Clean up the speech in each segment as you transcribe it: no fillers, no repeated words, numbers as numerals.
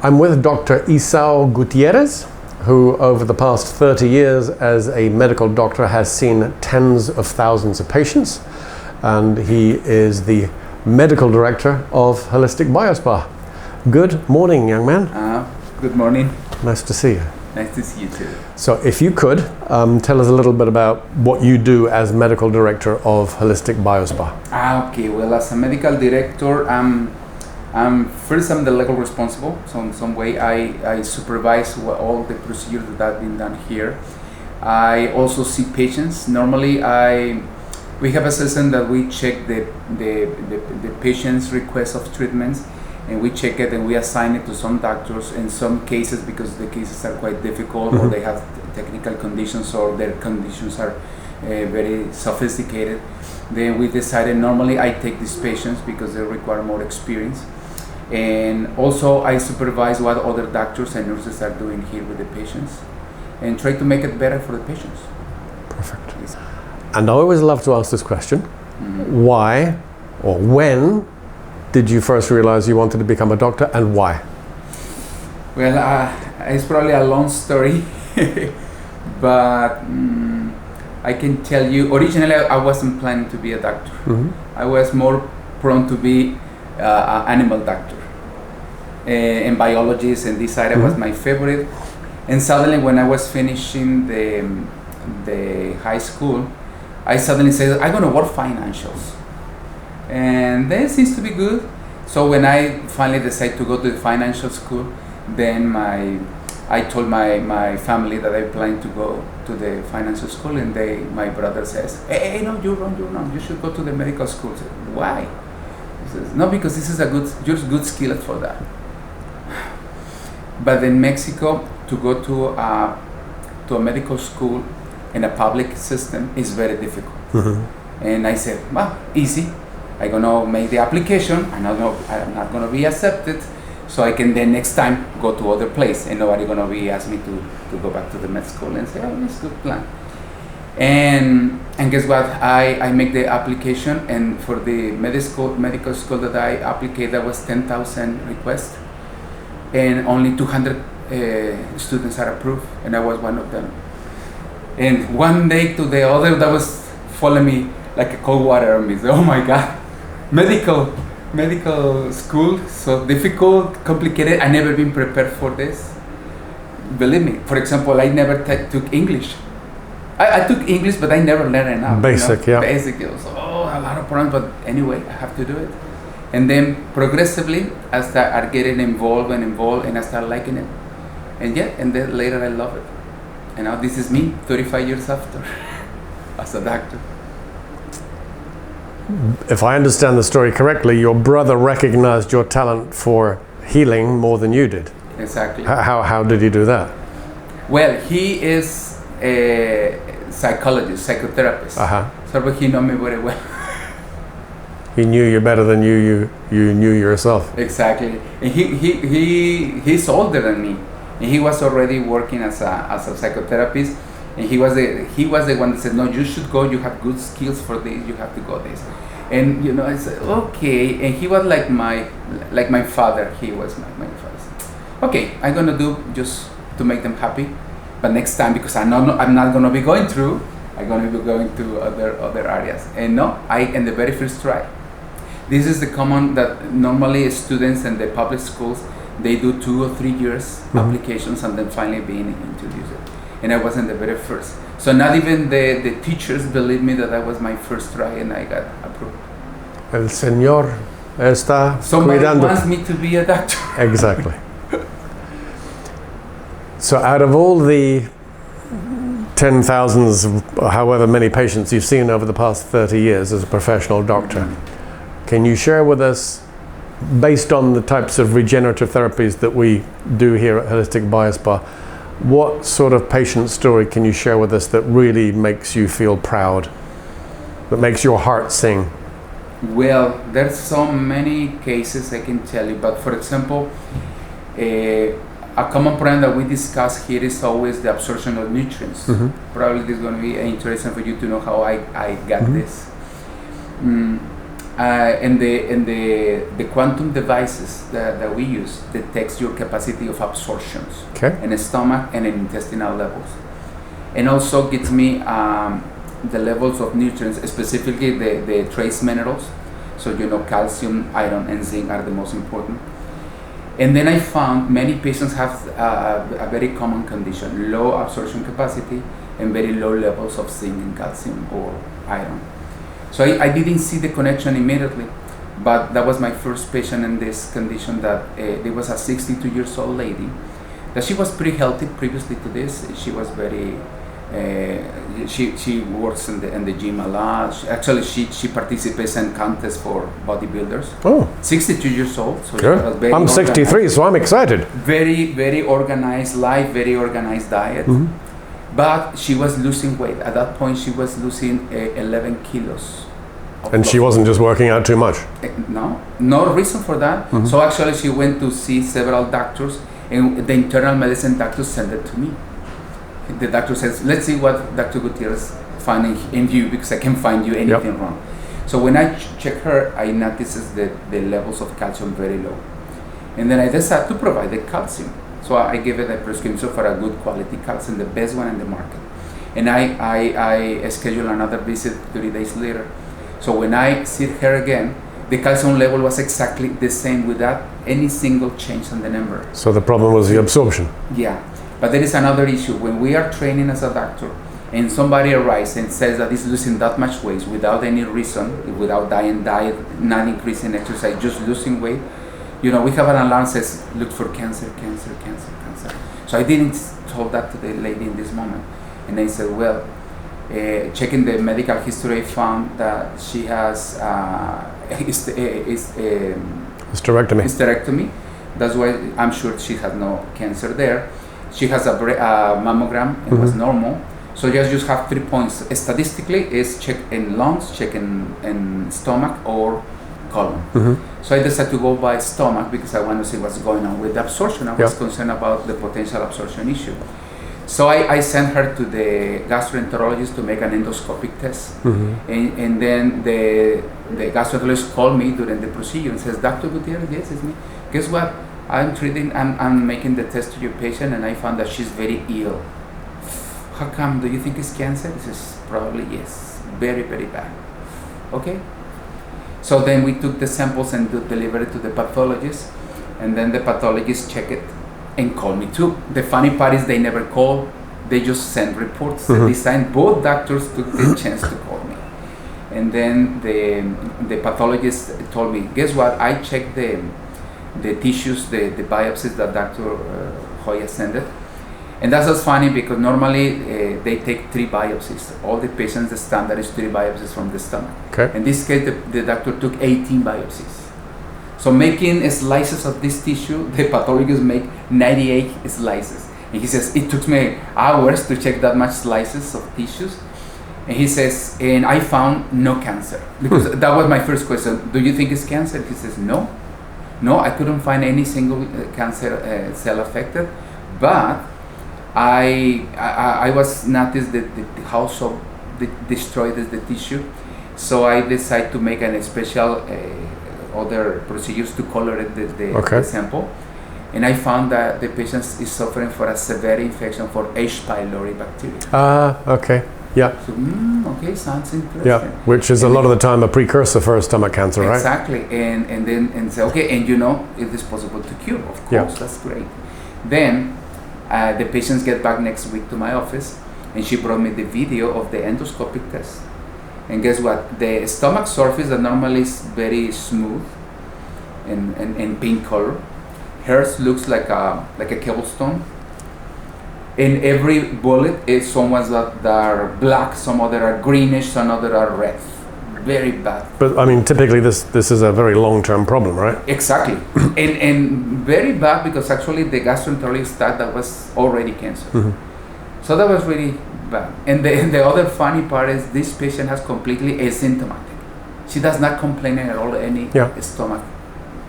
I'm with Dr. Essaú Gutierrez, who over the past 30 years as a medical doctor has seen tens of thousands of patients, and he is the medical director of Holistic Biospa. Good morning, young man. Good morning. Nice to see you. Nice to see you too. So if you could, tell us a little bit about what you do as medical director of Holistic Biospa. Okay, well, as a medical director, I'm the legal responsible. So in some way, I supervise all the procedures that have been done here. I also see patients. Normally, we have a system that we check the patient's request of treatments, and we check it and we assign it to some doctors. In some cases, because the cases are quite difficult, or they have technical conditions, or their conditions are very sophisticated, then we decided normally I take these patients because they require more experience. And also I supervise what other doctors and nurses are doing here with the patients and try to make it better for the patients. Perfect. And I always love to ask this question. Why or when did you first realize you wanted to become a doctor, and why? Well, it's probably a long story, but I can tell you, originally I wasn't planning to be a doctor. I was more prone to be an animal doctor. And biologist and this area was my favorite. And suddenly when I was finishing the high school, I suddenly said, I'm gonna work financials. And that seems to be good. So when I finally decided to go to the financial school, then I told my family that I planned to go to the financial school, and my brother says, hey, no, you're wrong, you should go to the medical school. I said, why? He says, no, because this is you're good skill for that. But in Mexico, to go to a medical school in a public system is very difficult. And I said, well, easy. I'm gonna make the application. I'm not gonna be accepted, so I can then next time go to other place, and nobody gonna be ask me to go back to the med school and say, oh, it's a good plan. And guess what? I make the application, and for the medical school that I applied, there was 10,000 requests, and only 200 students are approved, and I was one of them. And one day to the other, that was following me like a cold water on me. So, oh my God, medical school, so difficult, complicated. I never been prepared for this. Believe me. For example, I never took English. I took English, but I never learned enough. Basic, you know? yeah. Basic. It was a lot of problems, but anyway, I have to do it. And then progressively, I start getting involved, and I start liking it. And then later I love it. And now this is me, 35 years after, as a doctor. If I understand the story correctly, your brother recognized your talent for healing more than you did. Exactly. How did he do that? Well, he is a psychologist, psychotherapist. So he knows me very well. He knew you better than you knew yourself. Exactly. And he's older than me, and he was already working as a psychotherapist. And he was the one that said, no, you should go. You have good skills for this. You have to go this. And I said, okay. And he was like my father. He was my father. Okay, I'm gonna do just to make them happy. But next time, because I'm not gonna be going through. I'm gonna be going to other areas. And no, in the very first try. This is the common that normally students in the public schools, they do 2 or 3 years applications and then finally being introduced. And I wasn't the very first. So not even the teachers believed me that was my first try, and I got approved. El Señor está Somebody cuidando. wants me to be a doctor. Exactly. So out of all the 10,000s, however many patients you've seen over the past 30 years as a professional doctor, can you share with us, based on the types of regenerative therapies that we do here at Holistic Biospa, what sort of patient story can you share with us that really makes you feel proud, that makes your heart sing? Well, there's so many cases I can tell you, but for example, a common problem that we discuss here is always the absorption of nutrients. Probably this is going to be interesting for you to know how I got this. and the quantum devices that we use detects your capacity of absorptions in the stomach and in intestinal levels, and also gives me the levels of nutrients, specifically the trace minerals. So calcium, iron, and zinc are the most important. And then I found many patients have a very common condition: low absorption capacity and very low levels of zinc and calcium or iron. So I didn't see the connection immediately, but that was my first patient in this condition. That there was a 62 years old lady that she was pretty healthy previously to this. She was very she works in the gym a lot. She participates in contests for bodybuilders. Oh, 62 years old. So sure. I'm 63, so I'm excited. Very, very organized life, very organized diet. Mm-hmm. But she was losing weight. At that point, she was losing 11 kilos. And she wasn't just working out too much? No reason for that. Mm-hmm. So actually, she went to see several doctors, and the internal medicine doctor sent it to me. The doctor says, let's see what Dr. Gutierrez finding in you, because I can't find you anything wrong. So when I check her, I notices the levels of calcium very low. And then I decided to provide the calcium. So I gave her a prescription for a good quality calcium, the best one in the market. And I scheduled another visit 3 days later. So when I see her again, the calcium level was exactly the same without any single change in the number. So the problem was the absorption. Yeah, but there is another issue. When we are training as a doctor and somebody arrives and says that he's losing that much weight without any reason, without diet, not increasing exercise, just losing weight, we have an alarm says, look for cancer. So I didn't tell that to the lady in this moment. And I said, well, checking the medical history, I found that she has hysterectomy. That's why I'm sure she has no cancer there. She has a mammogram, it was normal. So just have 3 points. Statistically, is check in lungs, check in stomach, or colon. Mm-hmm. So I decided to go by stomach because I want to see what's going on with the absorption. I was concerned about the potential absorption issue. So I sent her to the gastroenterologist to make an endoscopic test. Mm-hmm. And then the gastroenterologist called me during the procedure and says, Dr. Gutierrez, yes, it's me. Guess what? I'm making the test to your patient, and I found that she's very ill. How come? Do you think it's cancer? He says, probably yes. Very, very bad. Okay. So then we took the samples and delivered it to the pathologist, and then the pathologist checked it and called me too. The funny part is they never call, they just send reports. Mm-hmm. This time both doctors took the chance to call me. And then the pathologist told me, guess what, I checked the tissues, the biopsies that Dr. Hoya sent it. And that's just funny because normally they take 3 biopsies. All the patients, the standard is 3 biopsies from the stomach. Okay. In this case, the doctor took 18 biopsies. So making slices of this tissue, the pathologists make 98 slices. And he says, it took me hours to check that much slices of tissues. And he says, and I found no cancer. Because that was my first question. Do you think it's cancer? He says, no. No, I couldn't find any single cancer cell affected. But I was noticed that how so destroyed is the tissue. So I decided to make a special other procedures to color the sample, and I found that the patient is suffering for a severe infection for H. pylori bacteria. Okay, yeah. So, okay, sounds interesting. Yeah, which is a lot of the time a precursor for stomach cancer, right? Exactly, and then say, okay, and it is possible to cure, of course, that's great. Then the patients get back next week to my office, and she brought me the video of the endoscopic test. And guess what? The stomach surface that normally is very smooth and pink color, hers looks like a cobblestone. In every bullet is some ones that are black, some other are greenish, some other are red. Very bad. But I mean, typically this is a very long-term problem, right? Exactly. and very bad because actually the gastroenterologist thought that was already cancer. Mm-hmm. So that was really bad. And the other funny part is this patient has completely asymptomatic. She does not complain at all any stomach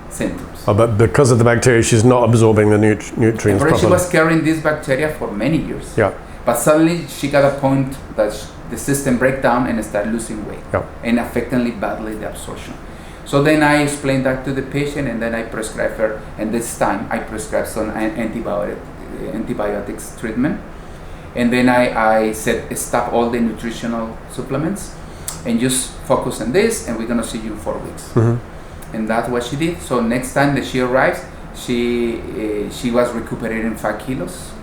symptoms. Oh, but because of the bacteria, she's not absorbing the nutrients properly. She was carrying this bacteria for many years. Yeah. But suddenly she got a point that the system break down and start losing weight and affecting badly the absorption. So then I explained that to the patient, and then I prescribed her, and this time I prescribed some antibiotics treatment. And then I said, stop all the nutritional supplements and just focus on this, and we're gonna see you in 4 weeks. And that's what she did. So next time that she arrives, she was recuperating 5 kilos,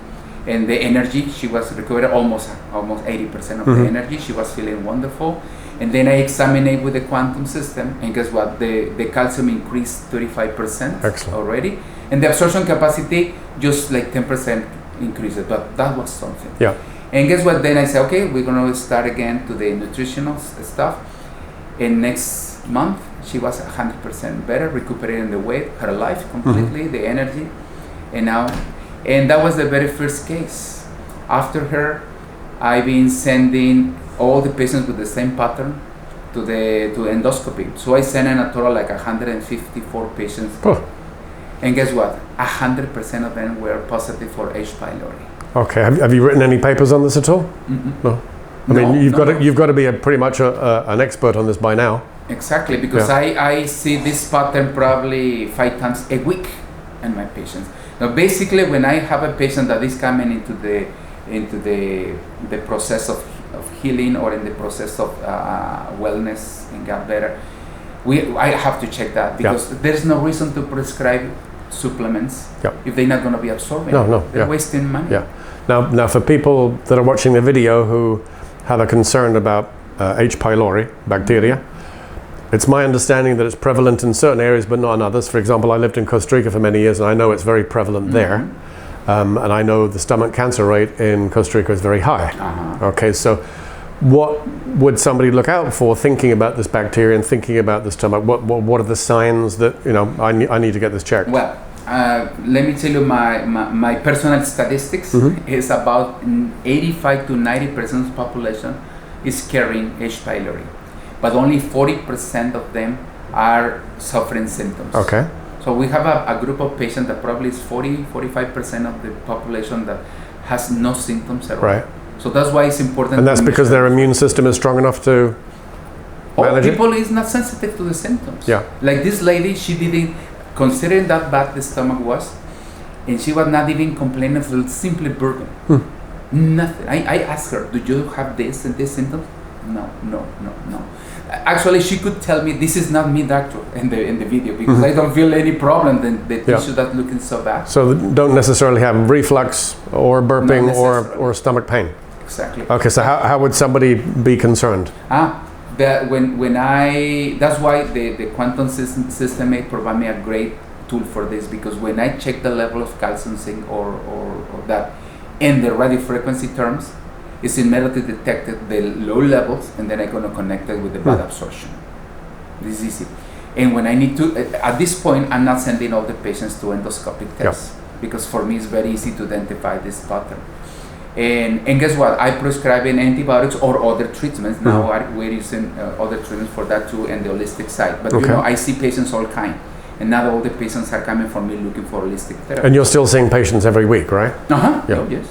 and the energy, she was recuperating almost 80% of the energy. She was feeling wonderful. And then I examined it with the quantum system, and guess what? The calcium increased 35% already, and the absorption capacity just like 10% increased. But that was something. Yeah. And guess what? Then I said, okay, we're gonna start again to the nutritional stuff. And next month, she was 100% better, recuperating the weight, her life completely, the energy, and that was the very first case. After her, I've been sending all the patients with the same pattern to endoscopy. So I sent in a total like 154 patients. And guess what? 100% of them were positive for H. pylori. Okay. Have you written any papers on this at all? No. I mean, you've got to be pretty much an expert on this by now. Exactly, because I see this pattern probably 5 times a week in my patients. Now, basically, when I have a patient that is coming into the process of healing or in the process of wellness and get better, I have to check that, because there's no reason to prescribe supplements if they're not going to be absorbing. They're wasting money. Now, for people that are watching the video who have a concern about H. pylori bacteria, it's my understanding that it's prevalent in certain areas but not in others. For example, I lived in Costa Rica for many years, and I know it's very prevalent there. And I know the stomach cancer rate in Costa Rica is very high. Okay, so what would somebody look out for thinking about this bacteria and thinking about the stomach? What are the signs that, I need to get this checked? Well, let me tell you my personal statistics is about 85 to 90% of the population is carrying H. pylori, but only 40% of them are suffering symptoms. Okay. So we have a group of patients that probably is 45% of the population that has no symptoms at all. Right. So that's why it's important. And that's because their immune system is strong enough to manage it? People is not sensitive to the symptoms. Yeah. Like this lady, she didn't, considering that bad the stomach was, and she was not even complaining of simply burden. Nothing. I asked her, do you have this and this symptoms? No. Actually, she could tell me, this is not me, doctor, in the video, because I don't feel any problem. Then the tissue that's looking so bad. So don't necessarily have reflux or burping or stomach pain. Exactly. Okay, so how would somebody be concerned? That's why the quantum system may provide me a great tool for this, because when I check the level of calcium, zinc, or that in the radio frequency terms, it's immediately detected the low levels, and then I'm going to connect it with the blood absorption. This is easy. And when I need to, at this point, I'm not sending all the patients to endoscopic tests, because for me it's very easy to identify this pattern. And guess what? I prescribe antibiotics or other treatments. Now we're using other treatments for that too, and the holistic side. But I see patients all kind, and not all the patients are coming for me looking for holistic therapy. And you're still seeing patients every week, right? Yes.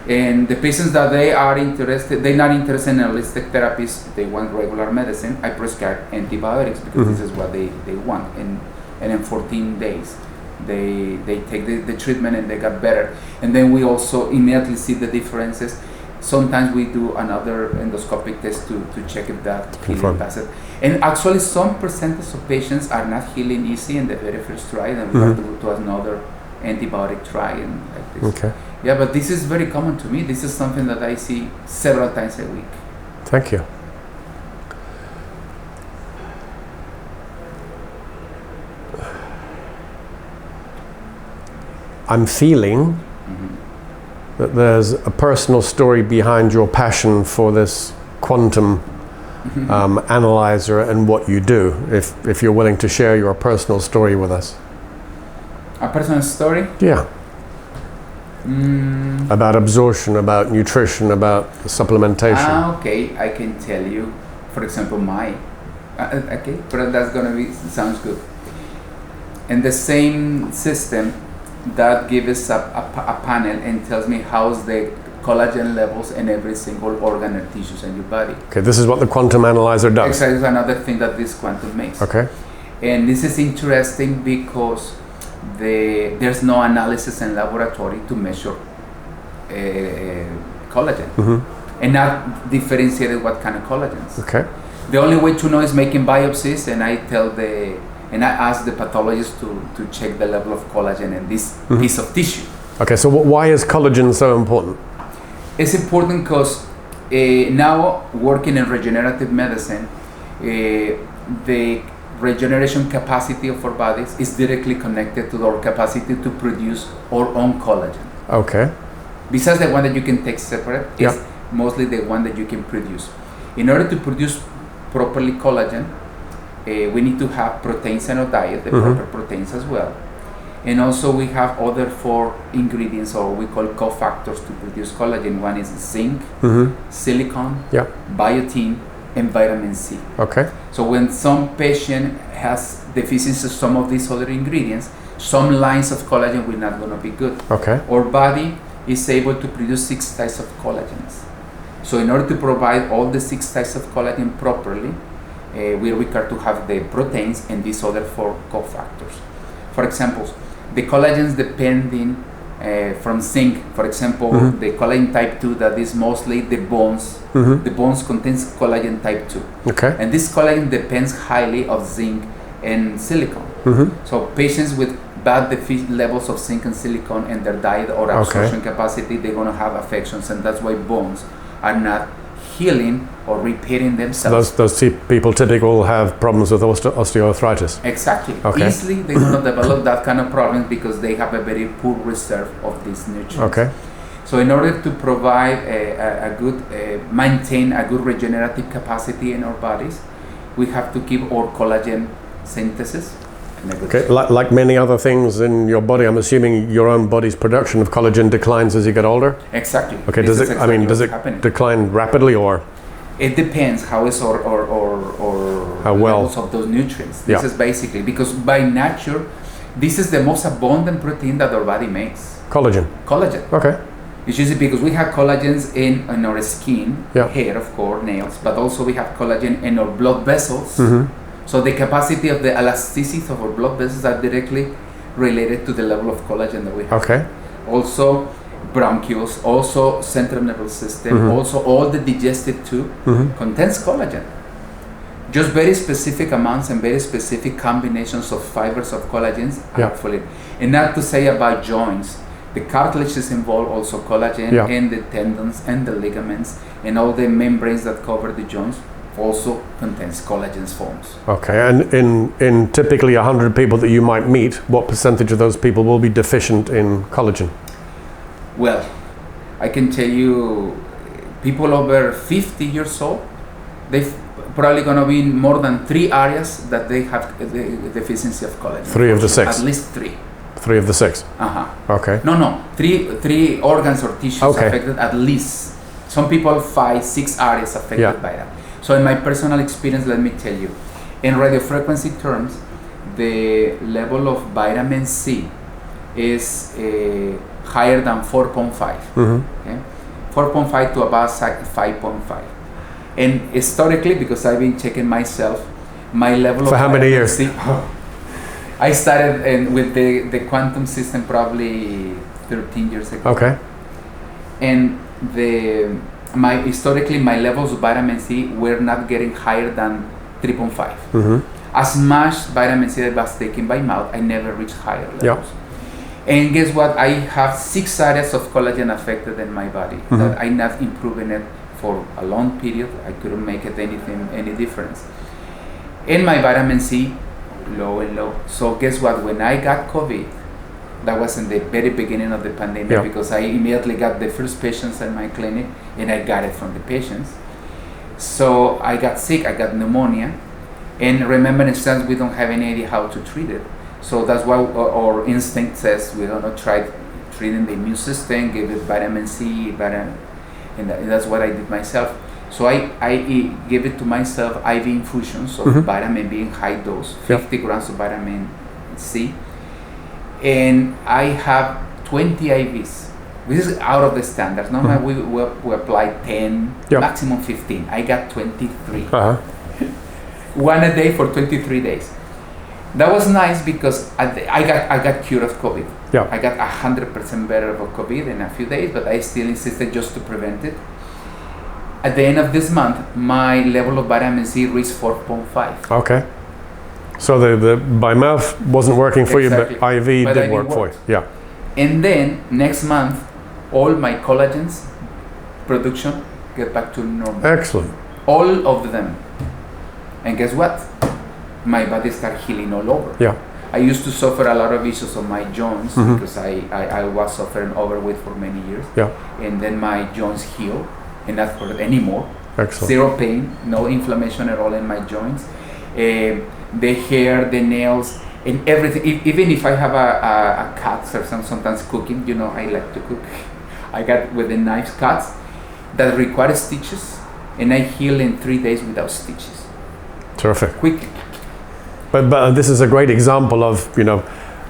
And the patients that they're not interested in holistic therapies, they want regular medicine, I prescribe antibiotics, because this is what they want. And in 14 days, they take the treatment and they got better. And then we also immediately see the differences. Sometimes we do another endoscopic test to check if that healing passes. And actually some percentage of patients are not healing easy in the very first try, and we have to go to another antibiotic try and like this. Okay. Yeah, but this is very common to me. This is something that I see several times a week. Thank you. I'm feeling that there's a personal story behind your passion for this quantum analyzer and what you do, if you're willing to share your personal story with us. A personal story? Yeah. About absorption, about nutrition, about supplementation. Okay, I can tell you, for example, okay, but that's gonna be, sounds good. In the same system, that gives us a panel and tells me how's the collagen levels in every single organ and tissues in your body. Okay, this is what the quantum analyzer does. Exactly, another thing that this quantum makes. Okay. And this is interesting because there's no analysis in laboratory to measure collagen, and not differentiate what kind of collagens. Okay. The only way to know is making biopsies, and I ask the pathologist to check the level of collagen in this piece of tissue. Okay, so why is collagen so important? It's important because now working in regenerative medicine, the regeneration capacity of our bodies is directly connected to our capacity to produce our own collagen. Okay. Besides the one that you can take separate, it's mostly the one that you can produce. In order to produce properly collagen, we need to have proteins in our diet, the proper proteins as well. And also we have other 4 ingredients, or we call cofactors, to produce collagen. One is zinc, silicon, biotin, and vitamin C. Okay. So when some patient has deficiency of some of these other ingredients, some lines of collagen will not going to be good. Okay. Our body is able to produce 6 types of collagens. So in order to provide all the 6 types of collagen properly, we require to have the proteins and these other 4 cofactors. For example, the collagens depending from zinc, for example, the collagen type 2, that is mostly the bones. The bones contains collagen type 2. Okay. And this collagen depends highly of zinc and silicon. So patients with bad levels of zinc and silicon in their diet or absorption capacity, they're going to have affections, and that's why bones are not healing or repairing themselves. Those people typically will have problems with osteoarthritis. Exactly. Okay. Easily they're going to develop that kind of problems because they have a very poor reserve of these nutrients. Okay. So in order to provide maintain a good regenerative capacity in our bodies, we have to keep our collagen synthesis. Okay, like many other things in your body, I'm assuming your own body's production of collagen declines as you get older? Exactly. Okay, does it decline rapidly, or? It depends how is our how well levels of those nutrients. This is basically, because by nature, this is the most abundant protein that our body makes. Collagen. Okay. It's usually because we have collagens in our skin, hair, of course, nails, but also we have collagen in our blood vessels. So the capacity of the elasticity of our blood vessels are directly related to the level of collagen that we have. Okay. Also bronchioles, also central nervous system, also all the digestive tube contains collagen. Just very specific amounts and very specific combinations of fibers of collagens are fully. And not to say about joints, the cartilage is involved, also collagen, and the tendons and the ligaments and all the membranes that cover the joints also contains collagen forms. Okay, and in typically 100 people that you might meet, what percentage of those people will be deficient in collagen? Well, I can tell you, people over 50 years old, they've probably going to be in more than 3 areas that they have the deficiency of collagen. 3 of the 6? At least 3. 3 of the 6? Okay. No. 3 organs or tissues affected at least. Some people 5, 6 areas affected by that. So in my personal experience, let me tell you, in radiofrequency terms, the level of vitamin C is higher than 4.5. Okay? 4.5 to about 5.5. And historically, because I've been checking myself, my level for of how many years? C, I started with the quantum system probably 13 years ago. Okay. And historically my levels of vitamin C were not getting higher than 3.5. As much vitamin C that I was taking by mouth, I never reached higher levels. And guess what? I have 6 areas of collagen affected in my body that I'm not improving it for a long period. I couldn't make it any difference. And my vitamin C, low and low. So guess what? When I got COVID, that was in the very beginning of the pandemic, because I immediately got the first patients in my clinic and I got it from the patients. So I got sick, I got pneumonia. And remember, in science, we don't have any idea how to treat it. So that's why our instinct says we're going to try treating the immune system, give it vitamin C, and that's what I did myself. So I gave it to myself IV infusions of vitamin B in high dose, 50 grams of vitamin C. And I have 20 IVs. This is out of the standards. Normally we apply 10, maximum 15. I got 23. One a day for 23 days. That was nice because I got cured of COVID. Yeah. I got 100% better of COVID in a few days, but I still insisted just to prevent it. At the end of this month, my level of vitamin C reached 4.5. Okay. So the by mouth wasn't working for Exactly. you, but IV But did IV work for worked. you. Yeah. And then next month, all my collagens production get back to normal. Excellent. All of them. And guess what? My body started healing all over. Yeah. I used to suffer a lot of issues on my joints Mhm. because I was suffering overweight for many years. Yeah. And then my joints healed and not hurt anymore. Excellent. Zero pain, no inflammation at all in my joints. The hair, the nails, and everything. Even if I have a cut or sometimes cooking, you know, I like to cook. I got with the knife cuts that require stitches, and I heal in 3 days without stitches. Terrific. Quickly. But this is a great example of, you know,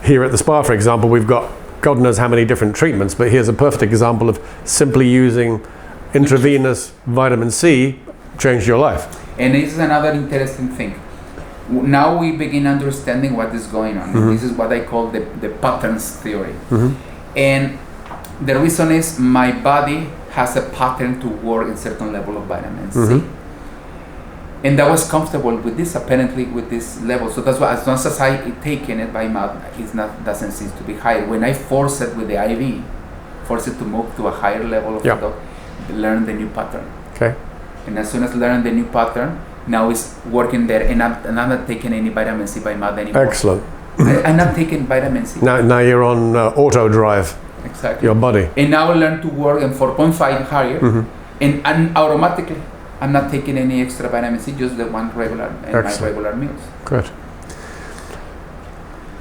here at the spa, for example, we've got God knows how many different treatments, but here's a perfect example of simply using intravenous vitamin C changed your life. And this is another interesting thing. Now we begin understanding what is going on. Mhm. This is what I call the patterns theory. Mm-hmm. And the reason is my body has a pattern to work in certain level of vitamin C. Mhm. And I was comfortable with this, apparently, with this level. So that's why, as long as I taken it by mouth, doesn't seem to be high. When I force it with the IV, force it to move to a higher level of Yeah. the dog, learn the new pattern. Okay. And as soon as learn the new pattern, now it's working there, and I'm not taking any vitamin C by mouth anymore. Excellent. I'm not taking vitamin C. Now you're on auto drive, Exactly. your body. And now I learn to work in 4.5 higher, Mhm. and automatically I'm not taking any extra vitamin C, just the one regular and my Excellent. regular meals. Good.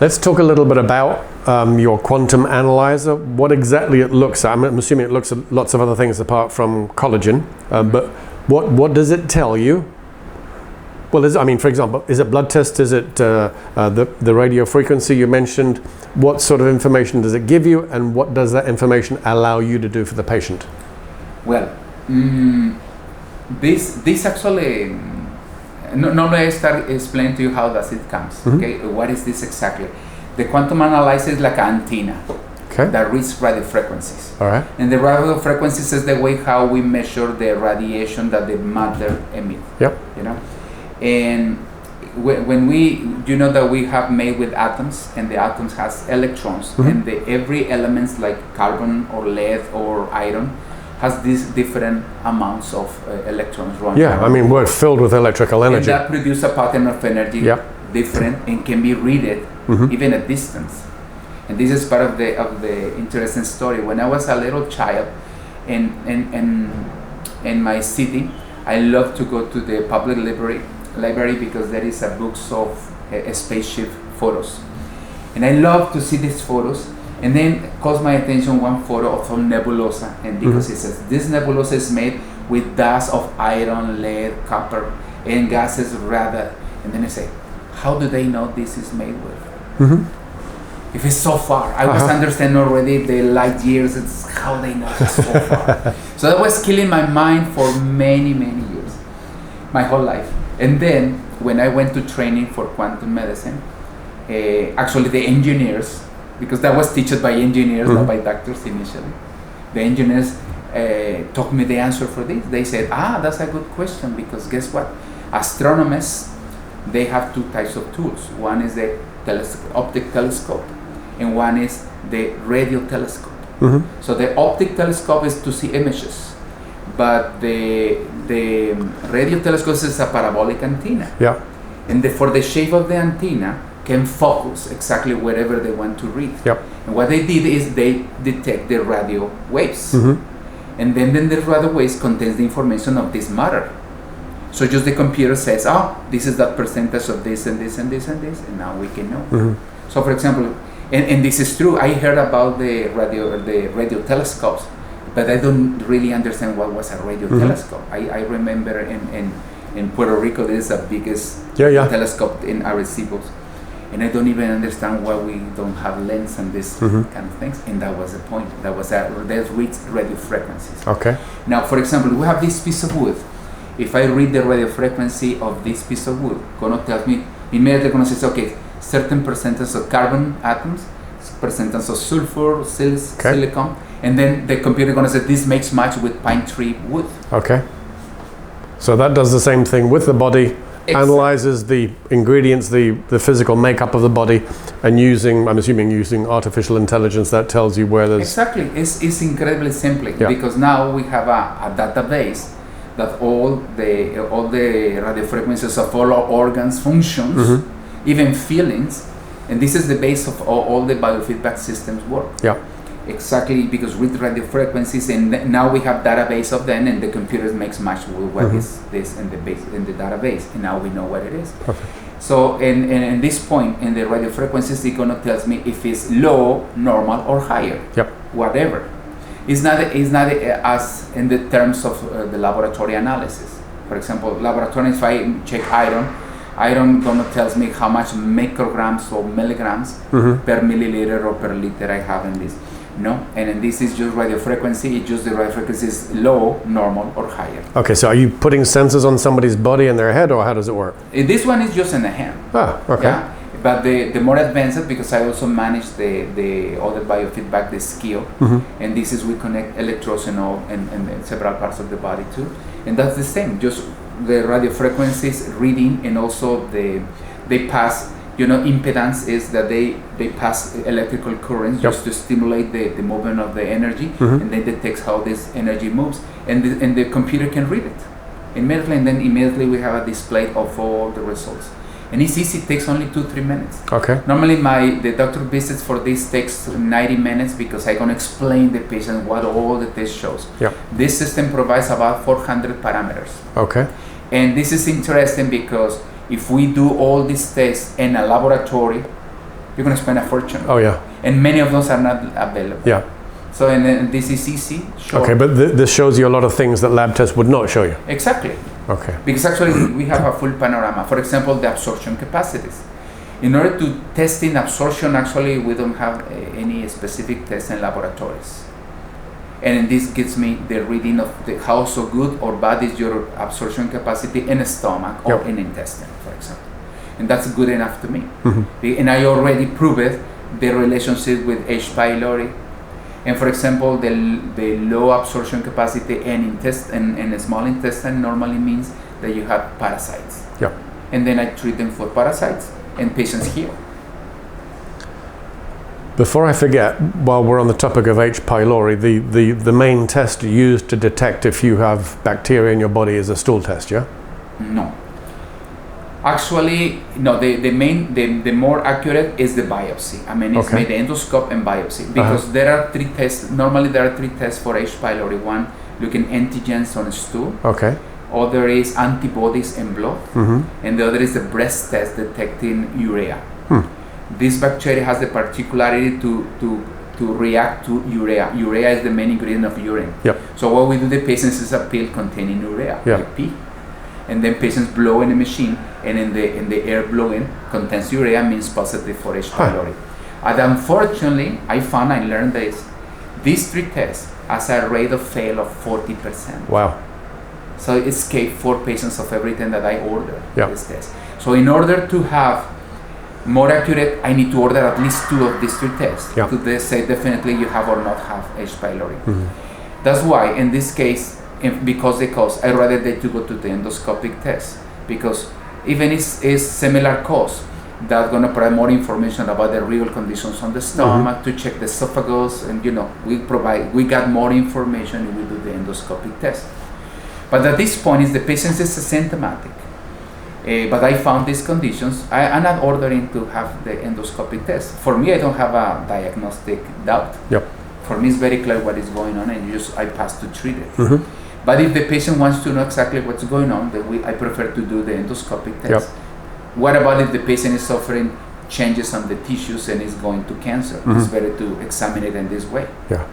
Let's talk a little bit about your quantum analyzer. What exactly it looks at. I'm assuming it looks at lots of other things apart from collagen. But what does it tell you? Well, for example, is it blood test? Is it the radio frequency you mentioned? What sort of information does it give you, and what does that information allow you to do for the patient? Well, this actually, normally I start explaining to you how does it comes. Mhm. Okay, what is this exactly? The quantum analyzer is like an antenna Okay. that reads radio frequencies. All right. And the radio frequencies is the way how we measure the radiation that the matter emit. Yep. You know, and when you know that we have made with atoms, and the atoms has electrons, Mhm. and every elements like carbon or lead or iron has these different amounts of electrons running. Yeah. I mean, we're filled with electrical and energy. that produce a pattern of energy Yep. different and can be read Mhm. even at distance. And this is part of the interesting story. When I was a little child in my city, I loved to go to the public library because there is a books of spaceship photos. And I love to see these photos. And then calls my attention one photo of a nebulosa. And because it says, this nebulosa is made with dust of iron, lead, copper, and gases rather. And then I say, how do they know this is made with? Mhm. If it's so far, I was understanding already the light years. It's how they know it's so far. So that was killing my mind for many, many years, my whole life. And then when I went to training for quantum medicine, actually the engineers, because that was taught by engineers, not by doctors initially, the engineers taught me the answer for this. They said, that's a good question, because guess what? Astronomers, they have two types of tools. One is the optic telescope, and one is the radio telescope. Mhm. So the optic telescope is to see images, but the radio telescope is a parabolic antenna. Yeah. And for the shape of the antenna can focus exactly wherever they want to read. Yep. And what they did is they detect the radio waves. Mhm. And then the radio waves contains the information of this matter. So just the computer says, this is that percentage of this and this and this and this, and now we can know. Mhm. So for example, and this is true, I heard about the radio telescopes, but I don't really understand what was a radio telescope. I remember in Puerto Rico, there is the biggest telescope in Arecibo, and I don't even understand why we don't have lens and this kind of things. And that was the point. That reads radio frequencies. Okay. Now, for example, we have this piece of wood. If I read the radio frequency of this piece of wood, Kono tells me, immediately Kono says, okay, certain percentage of carbon atoms, percentage of sulfur, silicon, and then the computer gonna say this makes match with pine tree wood. Okay. So that does the same thing with the body, analyzes the ingredients, the physical makeup of the body, and I'm assuming using artificial intelligence, that tells you where there's... Exactly. It's incredibly simple because now we have a database that all the radio frequencies of all our organs, functions, even feelings, and this is the base of all the biofeedback systems work. Yeah. Exactly, because with radio frequencies, and now we have database of them, and the computer makes match with what is this in the base in the database, and now we know what it is. Perfect. So, and this point in the radio frequencies, it's gonna tell me if it's low, normal, or higher. Yep. Whatever. It's not as in the terms of the laboratory analysis. For example, laboratory, if I check iron gonna tells me how much micrograms or milligrams per milliliter or per liter I have in this. No, and then this is just radio frequency. It's just the radio frequency is low, normal, or higher. Okay, so are you putting sensors on somebody's body and their head, or how does it work? This one is just in the hand. Ah, okay. Yeah? But the more advanced, because I also manage the other biofeedback, the skill, and this is we connect electrodes and all, and several parts of the body too, and that's the same. Just the radio frequencies reading, and also they pass. Impedance is that they pass electrical currents just to stimulate the movement of the energy, and then detects how this energy moves, and the computer can read it immediately, and then immediately we have a display of all the results. And it's easy, it takes only 2-3 minutes. Okay. Normally the doctor visits for this takes 90 minutes because I'm going to explain the patient what all the test shows. Yeah. This system provides about 400 parameters. Okay. And this is interesting because if we do all these tests in a laboratory, you're going to spend a fortune. Oh yeah. And many of those are not available. Yeah. So and this is easy. Short. Okay, but this shows you a lot of things that lab tests would not show you. Exactly. Okay. Because actually we have a full panorama. For example, the absorption capacities. In order to test in absorption, actually we don't have any specific tests in laboratories. And this gives me the reading of how so good or bad is your absorption capacity in the stomach or in intestine, for example. And that's good enough to me. And I already proved the relationship with H. pylori. And for example, the low absorption capacity in the small intestine normally means that you have parasites. Yeah. And then I treat them for parasites, and patients heal. Before I forget, while we're on the topic of H. pylori, the main test used to detect if you have bacteria in your body is a stool test, yeah? No. Actually, no, the more accurate is the biopsy. I mean, it's made the endoscope and biopsy, because there are 3 tests. Normally there are 3 tests for H. pylori. One, looking antigens on stool. Okay. Other is antibodies in blood. And the other is the breath test detecting urea. This bacteria has the particularity to react to urea. Urea is the main ingredient of urine. Yep. So what we do to the patients is a pill containing urea, like pee. And then patients blow in the machine, and in the air blowing contains urea, means positive for H. pylori. And unfortunately, I learned this. These 3 tests has a rate of fail of 40%. Wow. So it escaped 4 patients of everything that I ordered this test. So in order to have more accurate, I need to order at least 2 of these 3 tests to say definitely you have or not have H. pylori. That's why in this case, because the cost, I rather they to go to the endoscopic test, because even it's similar cost, that's going to provide more information about the real conditions on the stomach, to check the esophagus, and we got more information if we do the endoscopic test. But at this point, the patient is asymptomatic. But I found these conditions. I'm not ordering to have the endoscopic test. For me, I don't have a diagnostic doubt. Yep. For me, it's very clear what is going on, and I pass to treat it. But if the patient wants to know exactly what's going on, then I prefer to do the endoscopic test. Yep. What about if the patient is suffering changes on the tissues and is going to cancer? It's better to examine it in this way. Yeah.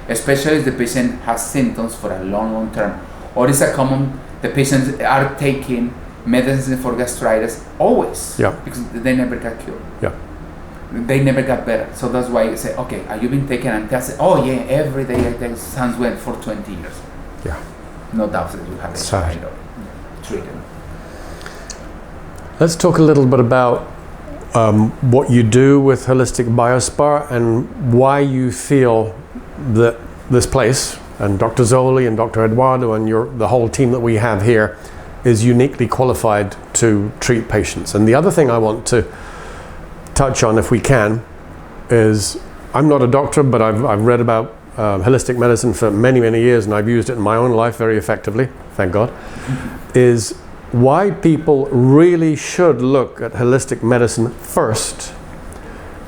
Especially if the patient has symptoms for a long term, or it's a common, the patients are taking medicine for gastritis always, because they never got cured. Yeah. They never got better. So that's why you say, okay, have you been taking antacids? Oh yeah, every day I take sounds well for 20 years. Yeah. No doubt that you have it treated. Let's talk a little bit about what you do with Holistic Biospar and why you feel that this place and Dr. Zoli and Dr. Eduardo and the whole team that we have here is uniquely qualified to treat patients. And the other thing I want to touch on, if we can, is I'm not a doctor, but I've read about holistic medicine for many, many years, and I've used it in my own life very effectively, thank God, is why people really should look at holistic medicine first,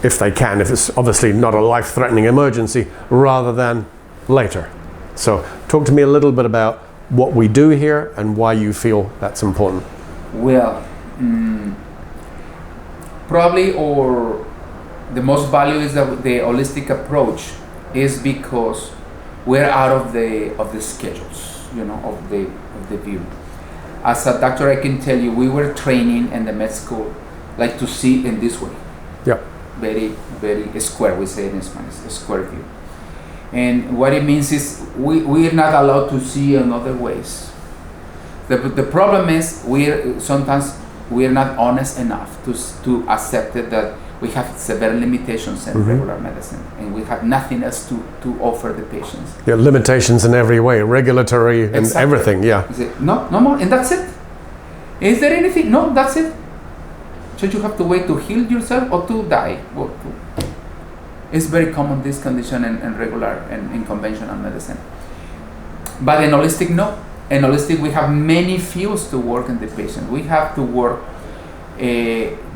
if they can, if it's obviously not a life-threatening emergency, rather than later. So talk to me a little bit about what we do here and why you feel that's important. Well, probably the most value is the holistic approach is because we're out of the schedules, of the view. As a doctor, I can tell you, we were training in the med school, like to see in this way. Yeah. Very, very square, we say in Spanish, a square view. And what it means is we are not allowed to see in other ways. The problem is sometimes we are not honest enough to accept it that we have severe limitations in regular medicine, and we have nothing else to offer the patients. Yeah, limitations in every way, regulatory and everything, yeah. No more, and that's it. Is there anything? No, that's it. So you have to wait to heal yourself or to die. It's very common, this condition in regular and in conventional medicine. But in holistic, no. In holistic, we have many fields to work in the patient. We have to work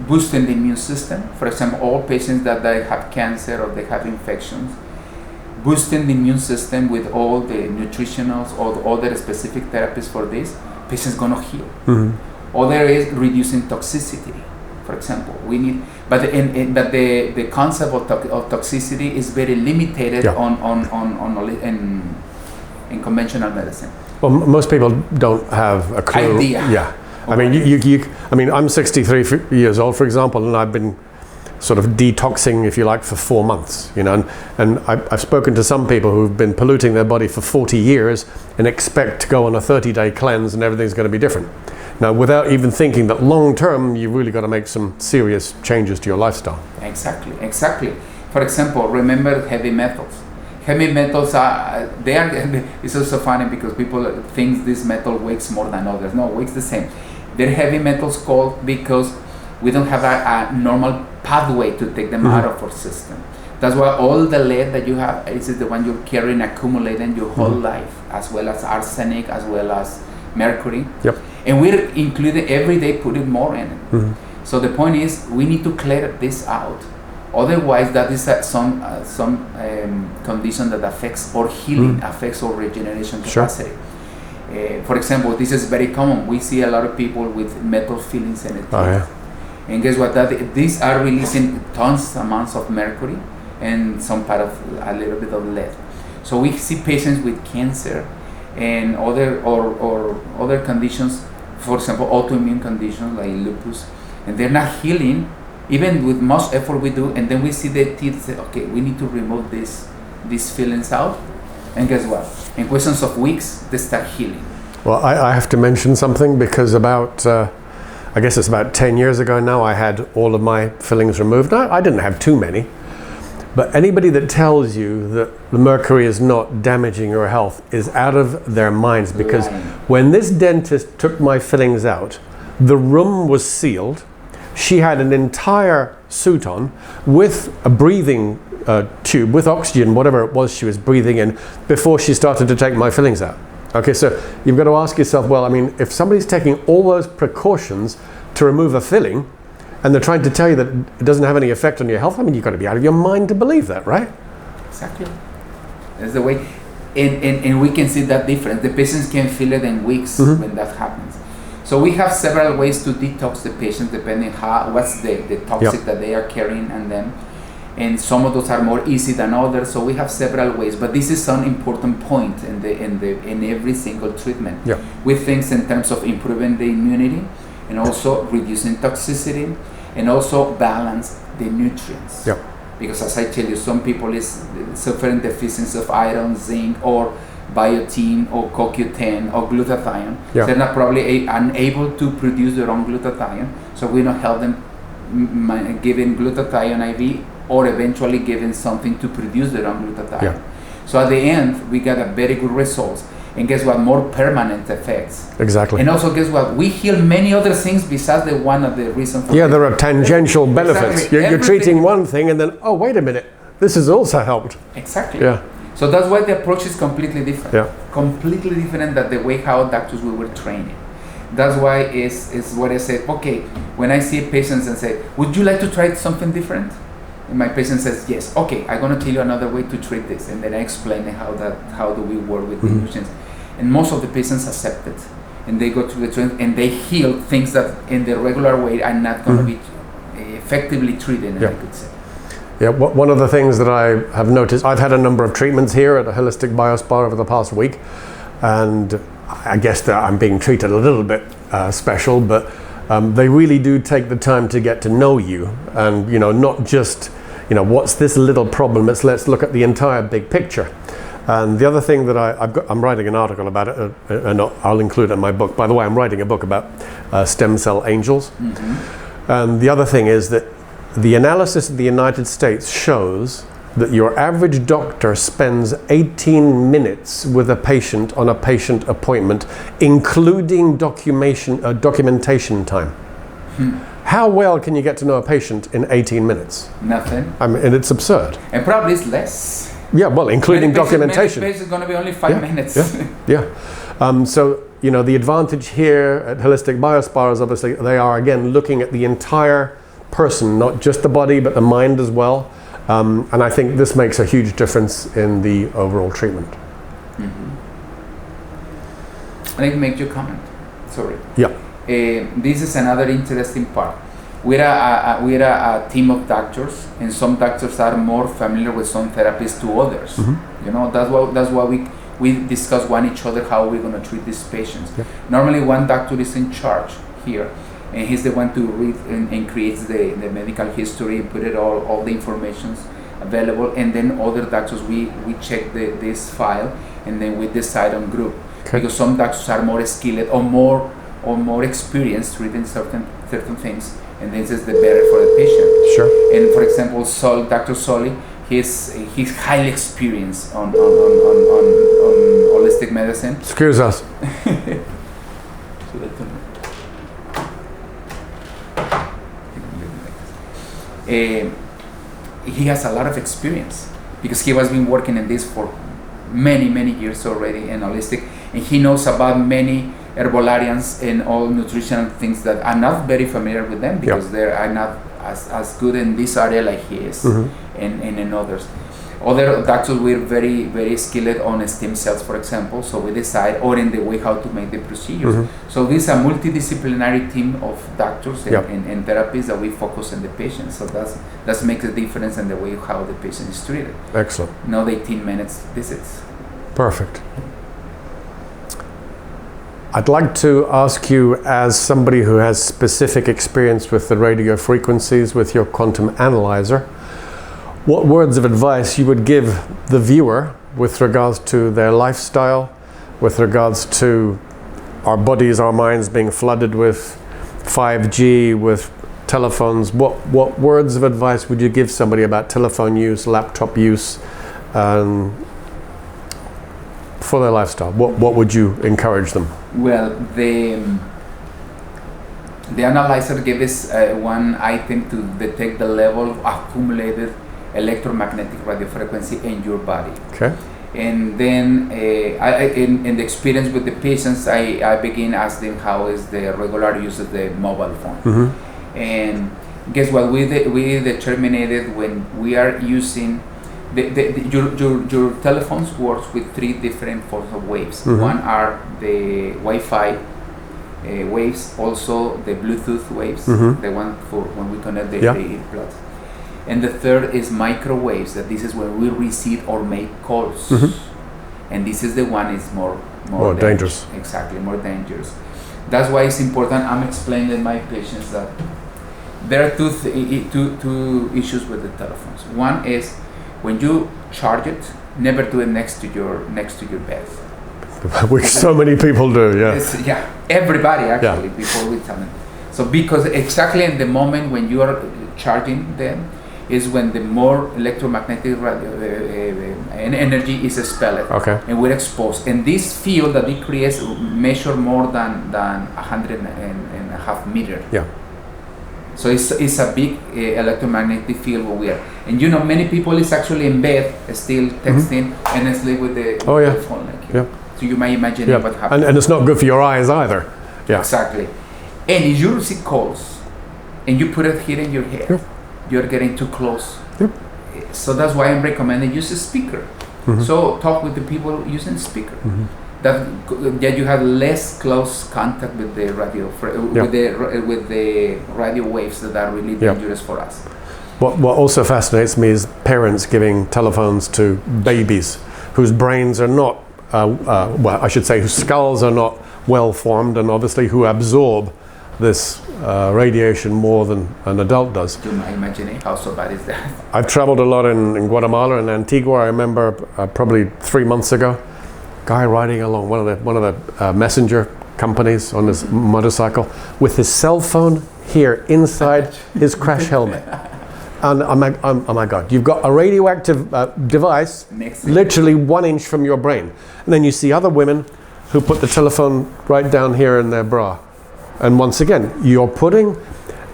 boosting the immune system. For example, all patients that they have cancer or they have infections, boosting the immune system with all the nutritionals or other specific therapies for this, patient's gonna heal. Other is reducing toxicity. For example, we need, but the concept of toxicity is very limited in conventional medicine. Well, most people don't have a clue. Idea. Yeah. I mean, I'm 63 years old, for example, and I've been sort of detoxing, if you like, for 4 months, and I've spoken to some people who've been polluting their body for 40 years and expect to go on a 30-day cleanse and everything's going to be different. Now, without even thinking that long term, you've really got to make some serious changes to your lifestyle. Exactly. For example, remember heavy metals. Heavy metals it's also funny because people think this metal weighs more than others. No, it weighs the same. They're heavy metals called because we don't have a normal pathway to take them out of our system. That's why all the lead that you have is the one you're carrying, accumulating your whole life, as well as arsenic, as well as mercury. Yep. And we're including every day, putting more in it. So the point is, we need to clear this out. Otherwise, that is some condition that affects or healing, affects our regeneration capacity. For example, this is very common. We see a lot of people with metal fillings in it. And guess what? These are releasing amounts of mercury and some part of a little bit of lead. So we see patients with cancer and other conditions, for example, autoimmune conditions like lupus, and they're not healing, even with much effort we do, and then we see the teeth say, okay, we need to remove these fillings out, and guess what? In questions of weeks, they start healing. Well, I have to mention something because about, I guess it's about 10 years ago now, I had all of my fillings removed. I didn't have too many, but anybody that tells you that the mercury is not damaging your health is out of their minds, because when this dentist took my fillings out, the room was sealed. She had an entire suit on with a breathing tube, with oxygen, whatever it was she was breathing in, before she started to take my fillings out. Okay, so you've got to ask yourself, well, I mean, if somebody's taking all those precautions to remove a filling, and they're trying to tell you that it doesn't have any effect on your health, I mean, you've got to be out of your mind to believe that, right? Exactly. That's the way. And we can see that difference. The patients can feel it in weeks when that happens. So we have several ways to detox the patient depending what's the toxic that they are carrying in them. And some of those are more easy than others. So we have several ways. But this is an important point in every single treatment. With things in terms of improving the immunity, and also reducing toxicity, and also balance the nutrients. Because as I tell you, some people is suffering deficiency of iron, zinc, or biotin, or CoQ10, or glutathione. They're not probably unable to produce their own glutathione, so we don't help them giving glutathione IV or eventually giving something to produce their own glutathione. Yeah. So at the end, we got a very good results. And guess what? More permanent effects. Exactly. And also, guess what? We heal many other things besides the one of the reason for. Yeah, there are tangential benefits. Exactly. You're treating one thing, and then, oh, wait a minute, this has also helped. Exactly. Yeah. So that's why the approach is completely different. Yeah. Completely different than the way how doctors we were training. That's why is what I said. Okay, when I see patients and say, "Would you like to try something different?" And my patient says, "Yes." Okay, I'm gonna tell you another way to treat this, and then I explain how do we work with the nutrients. And most of the patients accept it, and they go through the training and they heal things that in the regular way are not going to be effectively treated. I could say. Yeah, one of the things that I have noticed, I've had a number of treatments here at a Holistic Biospa over the past week, and I guess that I'm being treated a little bit special, but they really do take the time to get to know you, and not just what's this little problem. Let's look at the entire big picture. And the other thing that I'm writing an article about it, and I'll include it in my book. By the way, I'm writing a book about stem cell angels. And the other thing is that the analysis in the United States shows that your average doctor spends 18 minutes with a patient on a patient appointment, including documentation time. How well can you get to know a patient in 18 minutes? Nothing. I mean, and it's absurd. And probably it's less. Yeah, well, including documentation. Many patients is going to be only 5 minutes. Yeah. So, the advantage here at Holistic Biospa is obviously they are, again, looking at the entire person, not just the body, but the mind as well. And I think this makes a huge difference in the overall treatment. I think make your comment. Sorry. Yeah. This is another interesting part. We're a team of doctors, and some doctors are more familiar with some therapies to others. That's why we discuss each other how we're going to treat these patients. Yeah. Normally, one doctor is in charge here, and he's the one to read and creates the medical history and put it all the information available, and then other doctors we check this file, and then we decide on group. Okay. Because some doctors are more skilled or more experienced treating certain things, and this is the better for the patient. Sure. And for example, Dr. Soli, he's highly experienced on holistic medicine. Excuse us. He has a lot of experience because he has been working in this for many years already in holistic, and he knows about many herbolarians and all nutritional things that I'm not very familiar with them because they are not as good in this area like he is, and in others. Other doctors were very skilled on stem cells, for example, so we decide, or in the way how to make the procedures. So this is a multidisciplinary team of doctors and therapists that we focus on the patient. So that makes a difference in the way how the patient is treated. Excellent. Not 18 minutes visits. Perfect. I'd like to ask you, as somebody who has specific experience with the radio frequencies with your quantum analyzer, what words of advice you would give the viewer with regards to their lifestyle, with regards to our bodies, our minds being flooded with 5G, with telephones. What words of advice would you give somebody about telephone use, laptop use, for their lifestyle? What would you encourage them? Well, the analyzer gives us one item to detect the level of accumulated electromagnetic radiofrequency in your body. Okay. And then in the experience with the patients, I begin asking them how is the regular use of the mobile phone. And guess what? We determined when we are using your telephones works with 3 different forms of waves. One are the Wi-Fi waves, also the Bluetooth waves, the one for when we connect the earplugs. And the third is microwaves, that this is when we receive or make calls. And this is the one is more dangerous. Exactly, more dangerous. That's why it's important. I'm explaining to my patients that there are two issues with the telephones. One is when you charge it, never do it next to your bed. Which so many people do, Everybody actually, before we tell them. So because exactly in the moment when you are charging them is when the more electromagnetic energy is expelled, and we're exposed. And this field that it creates measure more than 100.5 meters. Yeah. So it's a big electromagnetic field where we are. And you know, many people is actually in bed, still texting, and asleep with the phone like here. So you might imagine what happens. And it's not good for your eyes either. Yeah. Exactly. And if you receive calls, and you put it here in your head, you're getting too close. So that's why I'm recommending use a speaker. So talk with the people using speaker. That you have less close contact with the radio, with the radio waves that are really dangerous for us. What also fascinates me is parents giving telephones to babies whose brains are not, well, I should say, whose skulls are not well formed, and obviously who absorb this radiation more than an adult does. You might imagine how so bad is that? I've traveled a lot in Guatemala and Antigua. I remember probably 3 months ago, guy riding along one of the messenger companies on his motorcycle with his cell phone here inside his crash helmet. And oh my God, you've got a radioactive device literally 1 inch from your brain. And then you see other women who put the telephone right down here in their bra. And once again, you're putting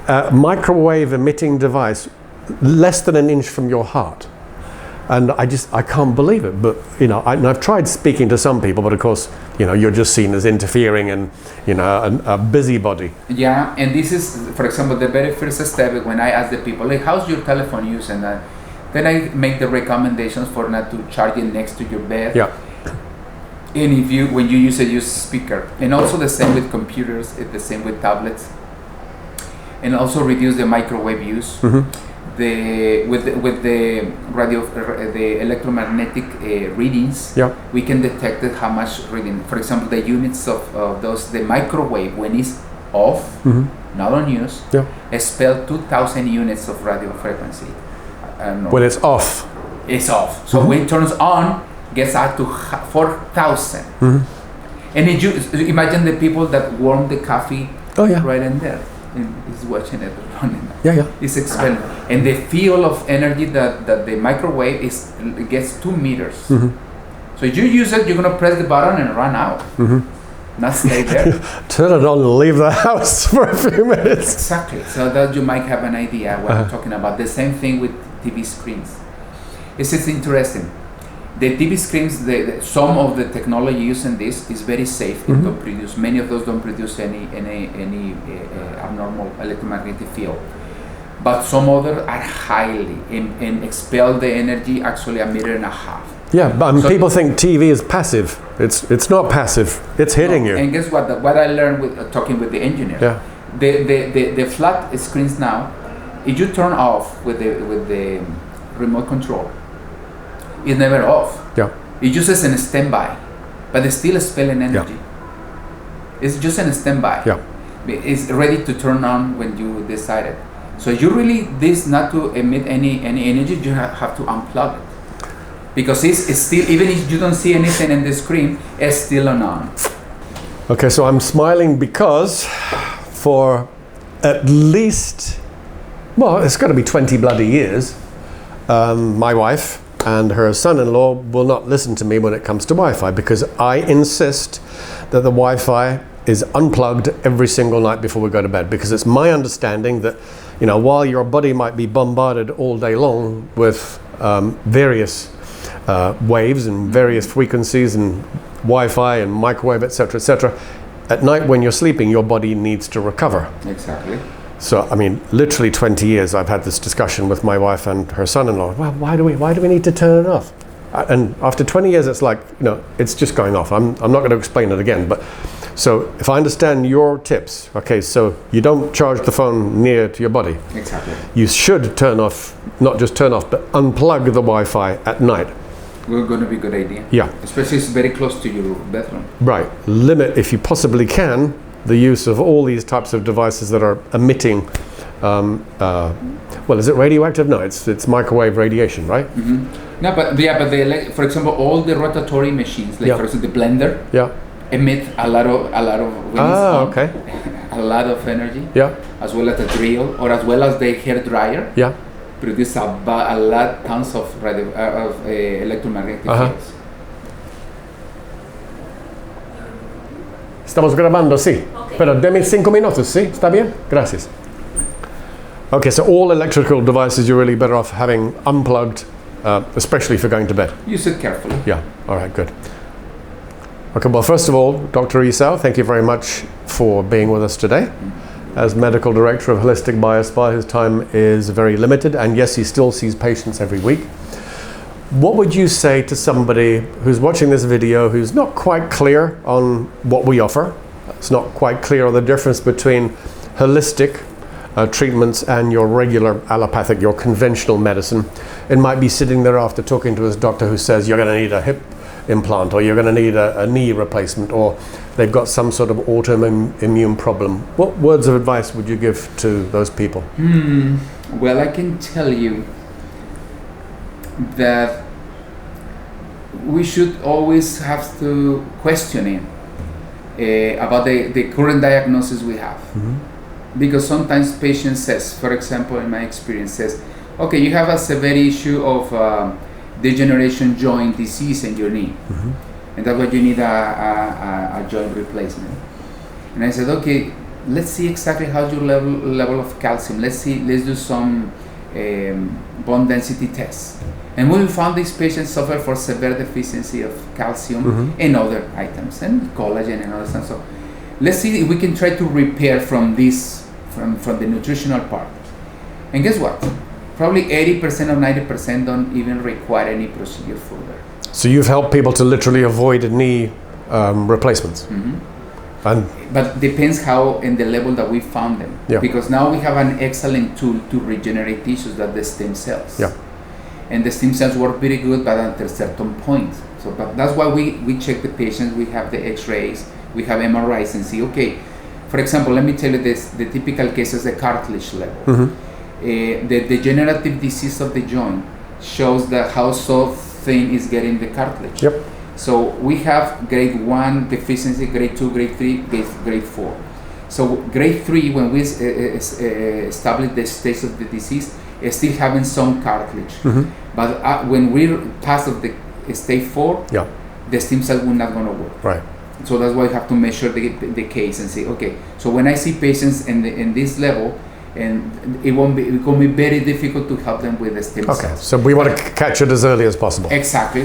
a microwave emitting device less than 1 inch from your heart. And I can't believe it. But, you know, I've tried speaking to some people, but of course, you know, you're just seen as interfering and, you know, a busybody. Yeah, and this is, for example, the very first step when I ask the people, like, how's your telephone use? And then I make the recommendations for not to charge it next to your bed. Yeah. And when you use speaker. And also the same with computers, the same with tablets. And also reduce the microwave use. With the radio, the electromagnetic readings, we can detect how much reading. For example, the units of those, the microwave when it's off, not on use, expel 2,000 units of radio frequency. When it's off. It's off. So when it turns on, gets out to 4,000. And you imagine the people that warm the coffee right in there. And is watching it running. It's expelled, and the field of energy that the microwave gets 2 meters. So you use it, you're gonna press the button and run out. Not stay there. Turn it on and leave the house for a few minutes. Exactly. So that you might have an idea what I'm talking about. The same thing with TV screens. It's interesting. The TV screens, some of the technology used in this is very safe. It don't produce, many of those don't produce any abnormal electromagnetic field. But some others are highly and expel the energy actually 1.5 meters. Yeah, but so people think TV is passive. It's not passive. It's hitting you. And guess what? What I learned with talking with the engineer. The flat screens now, if you turn off with the remote control, it's never off. It just is in a standby, but it's still expelling energy. It's just in a standby. It's ready to turn on when you decide it. So you really not to emit any energy. You have to unplug it because it's still, even if you don't see anything in the screen, it's still on. Okay, so I'm smiling because for at least, well, it's got to be 20 bloody years, my wife and her son-in-law will not listen to me when it comes to Wi-Fi because I insist that the Wi-Fi is unplugged every single night before we go to bed, because it's my understanding that, you know, while your body might be bombarded all day long with various waves and various frequencies and Wi-Fi and microwave, etc., at night when you're sleeping, your body needs to recover. Exactly. So, I mean, literally 20 years I've had this discussion with my wife and her son-in-law. Well, why do we need to turn it off? And after 20 years, it's like, you know, it's just going off. I'm not going to explain it again. But so if I understand your tips, okay, so you don't charge the phone near to your body. Exactly. You should turn off, not just turn off, but unplug the Wi-Fi at night. We're going to be a good idea. Yeah. Especially it's very close to your bedroom. Right. Limit, if you possibly can, the use of all these types of devices that are emitting, well, is it radioactive? No, it's microwave radiation, right? No, but for example, all the rotatory machines, like for example the blender, emit a lot of. Okay. A a lot of energy, Yeah. as well as the drill, or as well as the hair dryer, Yeah. produce a lot tons of electromagnetic fields. Estamos grabando, sí. Okay. Pero deme 5 minutos, ¿sí? ¿Está bien? Gracias. Okay, so all electrical devices you're really better off having unplugged, especially if you're going to bed. Use it carefully. Yeah, all right, good. Okay, well, first of all, Dr. Essaú, thank you very much for being with us today. As Medical Director of Holistic BioSpa, his time is very limited, and yes, he still sees patients every week. What would you say to somebody who's watching this video who's not quite clear on what we offer? It's not quite clear on the difference between holistic treatments and your regular allopathic, your conventional medicine. It might be sitting there after talking to his doctor who says you're going to need a hip implant, or you're going to need a knee replacement, or they've got some sort of autoimmune problem. What words of advice would you give to those people? Well, I can tell you that we should always have to question it about the current diagnosis we have. Because sometimes patients says, for example, in my experience, says, okay, you have a severe issue of degeneration joint disease in your knee, and that's why you need a joint replacement. And I said, okay, let's see exactly how's your level of calcium. Let's do some bone density tests. And we found these patients suffer for severe deficiency of calcium and other items, and collagen and other stuff. So let's see if we can try to repair from this, from the nutritional part. And guess what? Probably 80% or 90% don't even require any procedure further. So you've helped people to literally avoid knee replacements. And But depends how and the level that we found them. Yeah. Because now we have an excellent tool to regenerate tissues, that the stem cells. Yeah. And the stem cells work very good, but at a certain point. So, but that's why we check the patients. We have the X-rays, we have MRIs, and see. Okay, for example, let me tell you this: the typical case is the cartilage level. The degenerative disease of the joint shows that how so thin is getting the cartilage. Yep. So we have grade 1 deficiency, grade 2, grade 3, grade 4. So grade 3, when we establish the stage of the disease, is still having some cartilage. But when we pass of the stage 4, yeah, the stem cell will not gonna work. right. So that's why you have to measure the case and say, okay, so when I see patients in this level, and it will be very difficult to help them with the stem cells. Okay, so we want to catch it as early as possible. Exactly.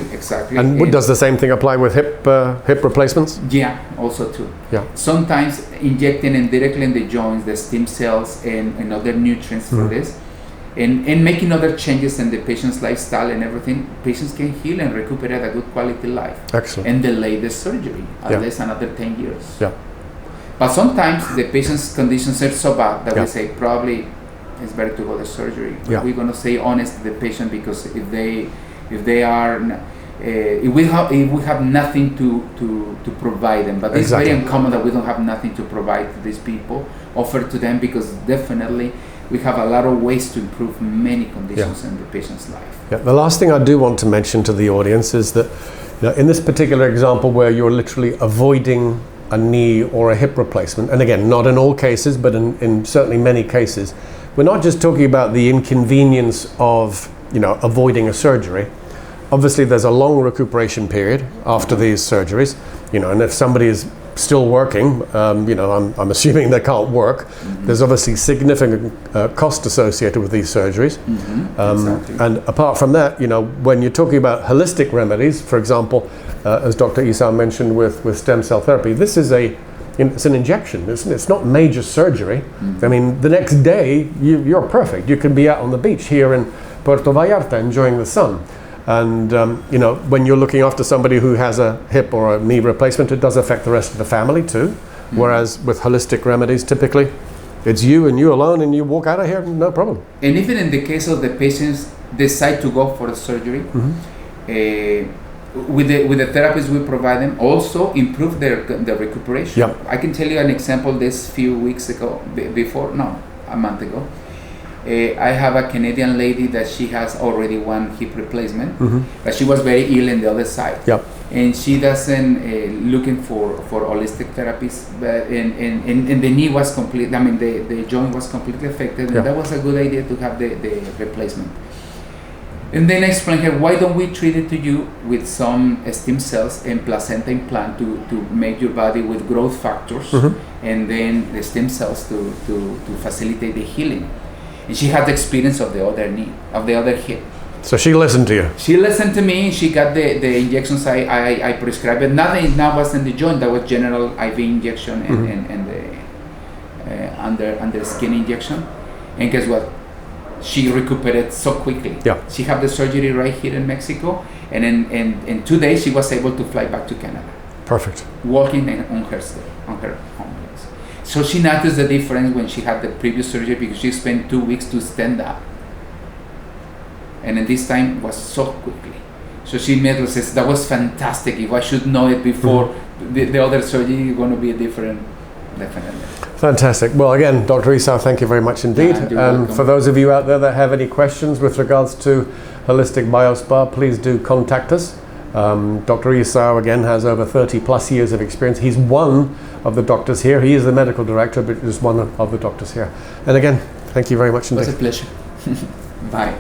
And does the same thing apply with hip replacements? Yeah, also too. Yeah. Sometimes injecting and directly in the joints the stem cells and other nutrients for this, and making other changes in the patient's lifestyle and everything, patients can heal and recuperate a good quality life. Excellent. And delay the surgery at Yeah. least another 10 years. Yeah. But sometimes the patient's conditions are so bad that Yeah. we say probably it's better to go to surgery. But Yeah. we're gonna say honest to the patient, because if we have nothing to provide them, but it's Exactly. very uncommon that we don't have nothing to provide to these people, offer to them, because definitely we have a lot of ways to improve many conditions in the patient's life. Yeah. The last thing I do want to mention to the audience is that, you know, in this particular example where you're literally avoiding a knee or a hip replacement, and again, not in all cases, but in certainly many cases, we're not just talking about the inconvenience of, you know, avoiding a surgery. Obviously, there's a long recuperation period after these surgeries, you know, and if somebody is still working, you know, I'm assuming they can't work. There's obviously significant cost associated with these surgeries. Exactly. And apart from that, you know, when you're talking about holistic remedies, for example, as Dr. Essaú mentioned with stem cell therapy, this is it's an injection. It's not major surgery. I mean, the next day you're perfect. You can be out on the beach here in Puerto Vallarta enjoying the sun. And you know, when you're looking after somebody who has a hip or a knee replacement, it does affect the rest of the family too. Whereas with holistic remedies, typically it's you and you alone, and you walk out of here, no problem. And even in the case of the patients decide to go for the surgery, with the therapies we provide them, also improve their recuperation. Yep. I can tell you an example. This few weeks ago, a month ago, I have a Canadian lady that she has already one hip replacement, Mm-hmm. but she was very ill in the other side. Yep. And she doesn't looking for holistic therapies, but and the knee was complete. I mean, the joint was completely affected, and Yeah. that was a good idea to have the replacement. And then I explained her, why don't we treat it to you with some stem cells and placenta implant to make your body with growth factors, Mhm. and then the stem cells to facilitate the healing. And she had the experience of the other knee, of the other hip. So she listened to you. She listened to me. She got the injections I prescribed. But nothing now was in the joint. That was general IV injection and, Mhm. and the under skin injection. And guess what? She recuperated so quickly. Yeah. She had the surgery right here in Mexico, and in 2 days she was able to fly back to Canada, Perfect. walking on her home base. So she noticed the difference when she had the previous surgery because she spent 2 weeks to stand up, and in this time was so quickly. So she met us, says that was fantastic. If I should know it before the other surgery, it's going to be a different, definitely. Fantastic. Well, again, Dr. Essau, thank you very much indeed. You're welcome. For those of you out there that have any questions with regards to Holistic Biospa, please do contact us. Dr. Essau, again, has over 30 plus years of experience. He's one of the doctors here. He is the medical director, but just one of the doctors here. And again, thank you very much It was indeed. a pleasure. Bye.